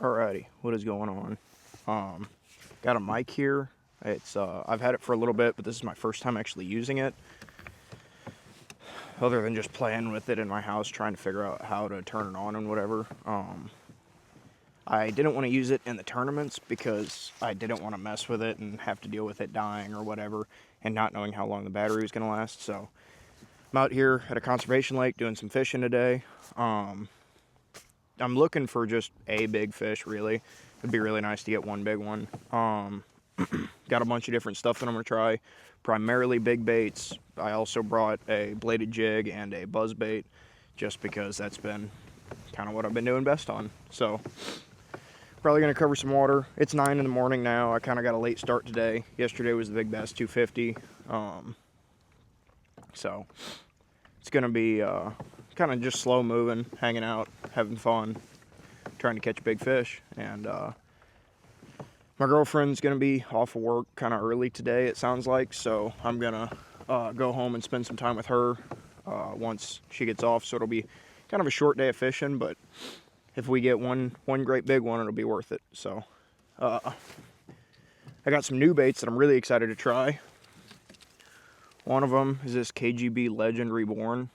Alrighty, what is going on? Got a mic here. It's I've had it for a little bit, but this is my first time actually using it. Other than just playing with it in my house, trying to figure out how to turn it on and whatever. I didn't want to use it in the tournaments because I didn't want to mess with it and have to deal with it dying or whatever, and not knowing how long the battery was going to last. So I'm out here at a conservation lake doing some fishing today. I'm looking for just a big fish, really. It'd be really nice to get one big one. Got a bunch of different stuff that I'm going to try. Primarily big baits. I also brought a bladed jig and a buzz bait, just because that's been kind of what I've been doing best on. So probably going to cover some water. It's 9 in the morning now. I kind of got a late start today. Yesterday was the Big Bass 250. So it's going to be kind of just slow moving, hanging out, having fun, trying to catch big fish. And my girlfriend's gonna be off of work kind of early today, it sounds like, so I'm gonna go home and spend some time with her once she gets off. So it'll be kind of a short day of fishing, but if we get one great big one, it'll be worth it. So I got some new baits that I'm really excited to try. One of them is this KGB Legend Reborn.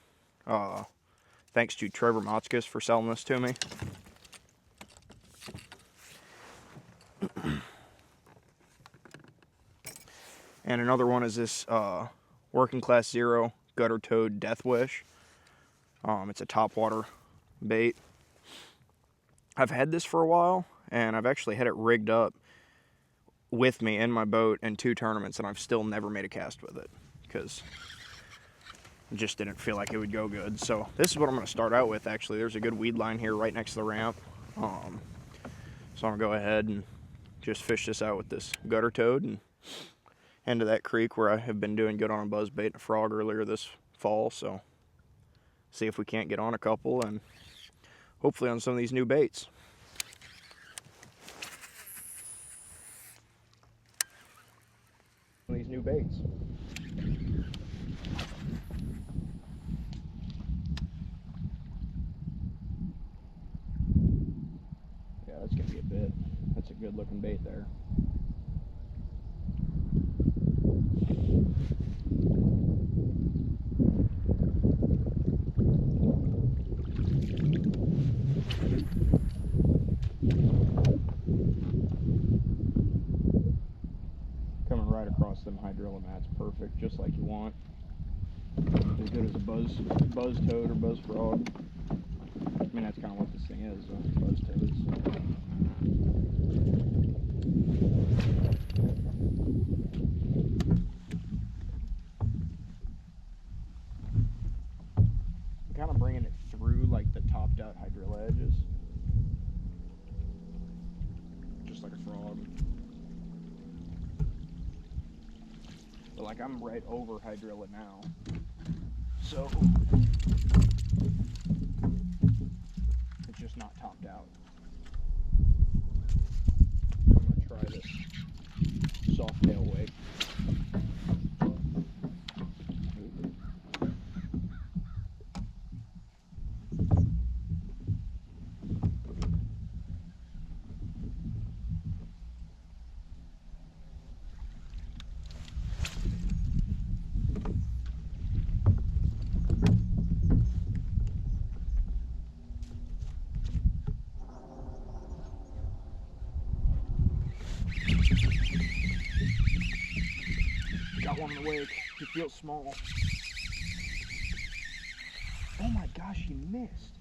Thanks to Trevor Motzkus for selling this to me. And another one is this Working Class Zero Gutter Toad Death Wish. It's a topwater bait. I've had this for a while, and I've actually had it rigged up with me in my boat in 2 tournaments, and I've still never made a cast with it because just didn't feel like it would go good. So this is what I'm going to start out with. Actually, there's a good weed line here right next to the ramp, so I'm going to go ahead and just fish this out with this gutter toad and into that creek where I have been doing good on a buzzbait and a frog earlier this fall. So see if we can't get on a couple and hopefully on some of these new baits. These new baits. Yeah, that's gonna be a bit. That's a good looking bait there. Coming right across them hydrilla mats, perfect, just like you want. As good as a buzz toad or buzz frog. I mean, that's kind of what this thing is, buzz toads. I'm kind of bringing it through like the topped out hydrilla edges, just like a frog. But like I'm right over hydrilla now, so it's just not topped out. I'm gonna try this soft tail wake. Got one in the wake. He feels small. Oh my gosh, he missed.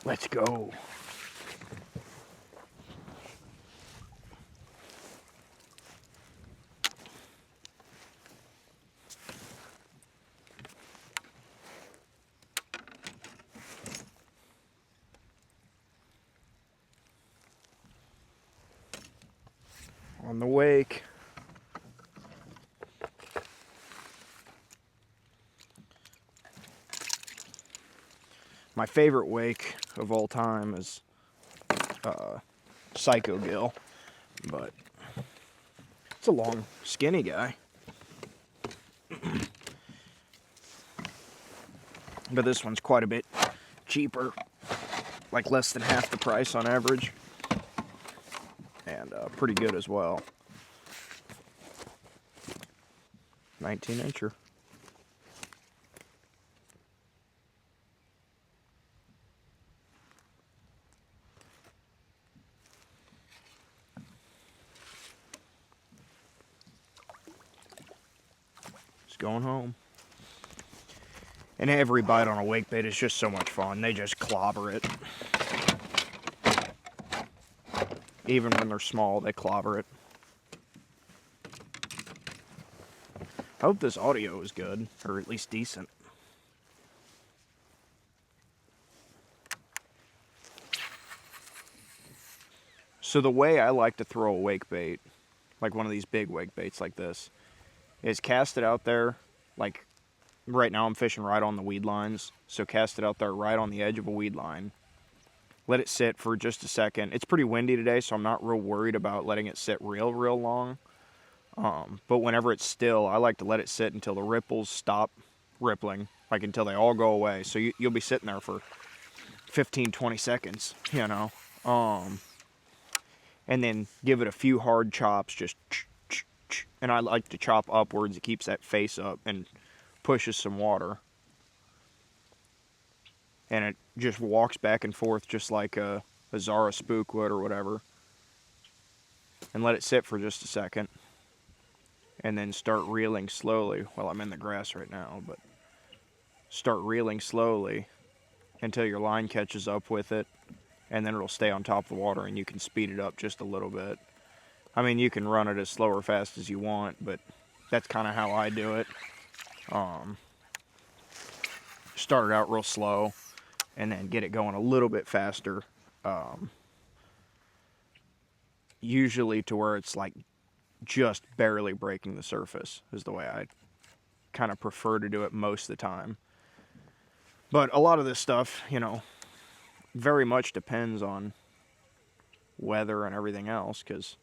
Let's go. On the wake. My favorite wake of all time is Psycho Gill, but it's a long, skinny guy. But this one's quite a bit cheaper, like less than half the price on average, and pretty good as well. 19-incher. Just going home. And every bite on a wake bait is just so much fun. They just clobber it. Even when they're small, they clobber it. I hope this audio is good, or at least decent. So the way I like to throw a wake bait, like one of these big wake baits like this, is cast it out there. Like right now I'm fishing right on the weed lines, so cast it out there right on the edge of a weed line. Let it sit for just a second. It's pretty windy today, so I'm not real worried about letting it sit real long. But whenever it's still, I like to let it sit until the ripples stop rippling, like until they all go away. So you'll be sitting there for 15-20 seconds, you know. And then give it a few hard chops, just and I like to chop upwards. It keeps that face up and pushes some water. And it just walks back and forth just like a Zara spook would or whatever. And let it sit for just a second. And then start reeling slowly. Well, I'm in the grass right now, but start reeling slowly until your line catches up with it, and then it'll stay on top of the water and you can speed it up just a little bit. I mean, you can run it as slow or fast as you want, but that's kind of how I do it. Start it out real slow and then get it going a little bit faster. Usually to where it's like just barely breaking the surface is the way I kind of prefer to do it most of the time. But a lot of this stuff, you know, very much depends on weather and everything else, because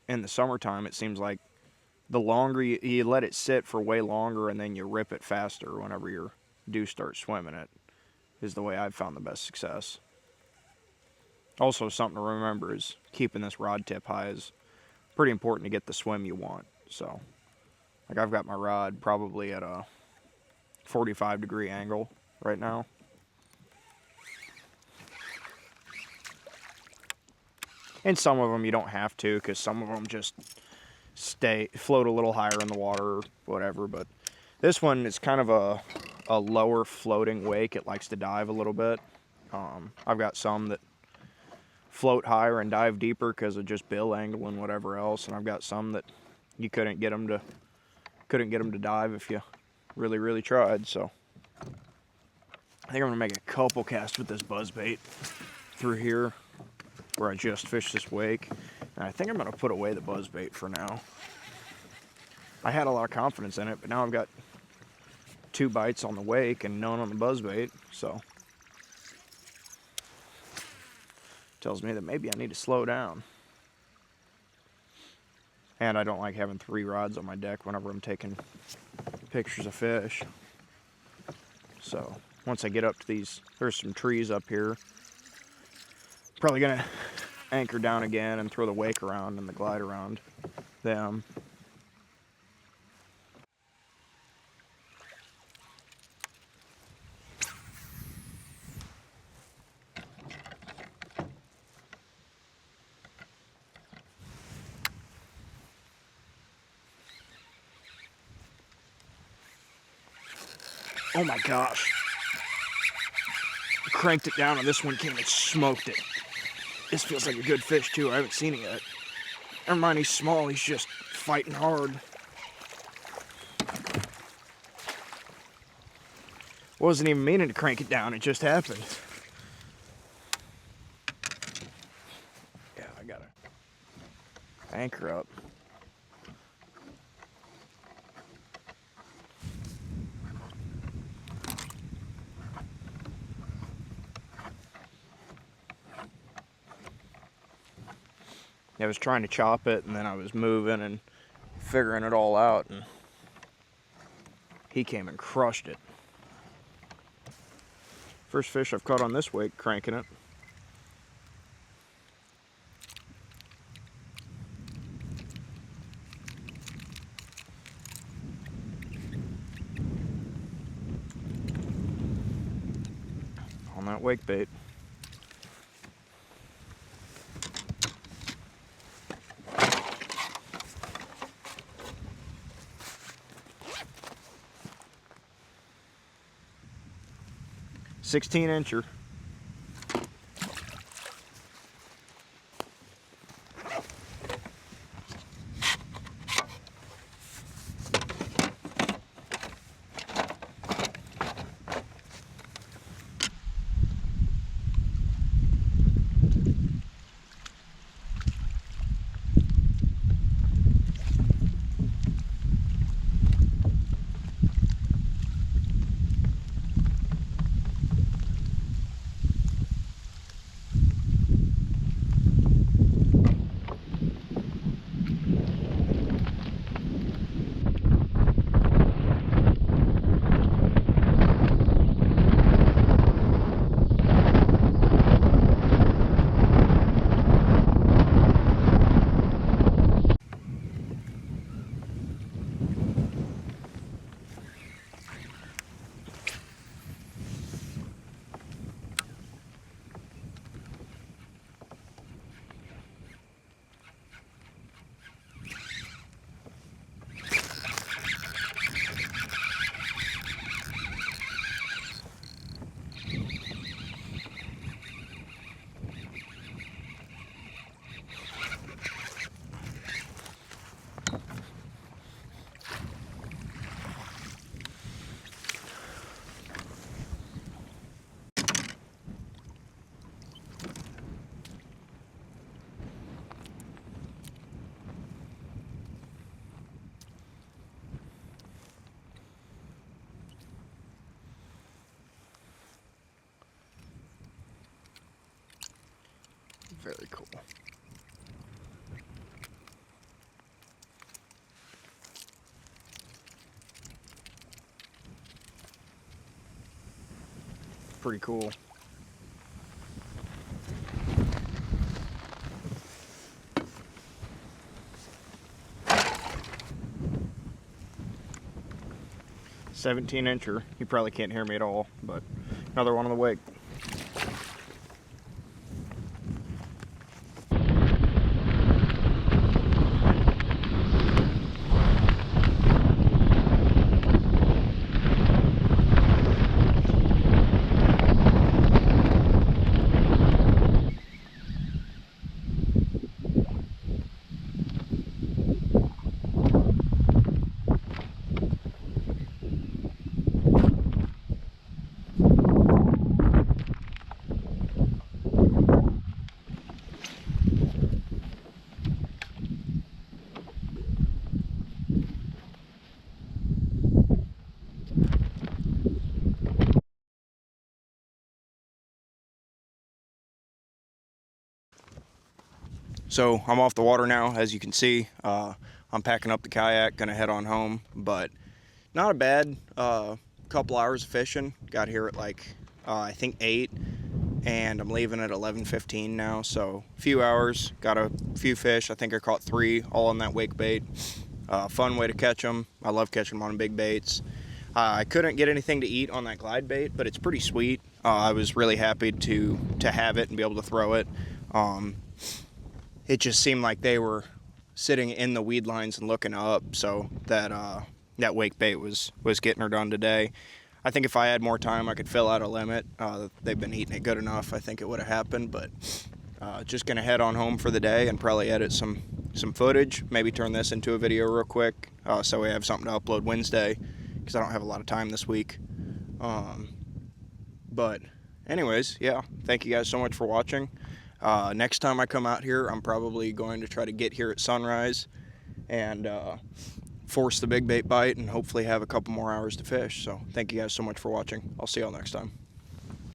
in the summertime it seems like the longer you let it sit for way longer and then you rip it faster whenever you do start swimming it is the way I've found the best success. Also, something to remember is keeping this rod tip high is pretty important to get the swim you want. So, like I've got my rod probably at a 45-degree angle right now. And some of them you don't have to, because some of them just float a little higher in the water or whatever. But this one is kind of a lower floating wake. It likes to dive a little bit. I've got some that float higher and dive deeper because of just bill angle and whatever else, and I've got some that you couldn't get them to dive if you really tried. So I think I'm gonna make a couple casts with this buzzbait through here where I just fished this wake, and I think I'm gonna put away the buzzbait for now. I had a lot of confidence in it, but now I've got 2 bites on the wake and none on the buzzbait, so tells me that maybe I need to slow down. And I don't like having 3 rods on my deck whenever I'm taking pictures of fish. So once I get up to these, there's some trees up here. Probably gonna anchor down again and throw the wake around and the glide around them. Oh my gosh. cranked it down, and this one came and smoked it. This feels like a good fish too. I haven't seen it yet. Never mind, he's small. He's just fighting hard. Wasn't even meaning to crank it down. It just happened. Yeah, I gotta anchor up. I was trying to chop it, and then I was moving and figuring it all out, and he came and crushed it. First fish I've caught on this wake cranking it. On that wake bait. "16-incher. Very cool. Pretty cool. "17-incher. You probably can't hear me at all, but another one on the wake. So I'm off the water now, as you can see. I'm packing up the kayak, gonna head on home, but not a bad couple hours of fishing. Got here at like, I think 8, and I'm leaving at 11:15 now, so a few hours, got a few fish. I think I caught 3, all on that wake bait. Fun way to catch them. I love catching them on big baits. I couldn't get anything to eat on that glide bait, but it's pretty sweet. I was really happy to have it and be able to throw it. It just seemed like they were sitting in the weed lines and looking up, so that that wake bait was getting her done today. I think if I had more time, I could fill out a limit. They've been eating it good enough. I think it would have happened, but just gonna head on home for the day and probably edit some footage. Maybe turn this into a video real quick, so we have something to upload Wednesday, because I don't have a lot of time this week. But anyways, yeah, thank you guys so much for watching. Next time I come out here, I'm probably going to try to get here at sunrise and force the big bait bite and hopefully have a couple more hours to fish. So thank you guys so much for watching. I'll see y'all next time.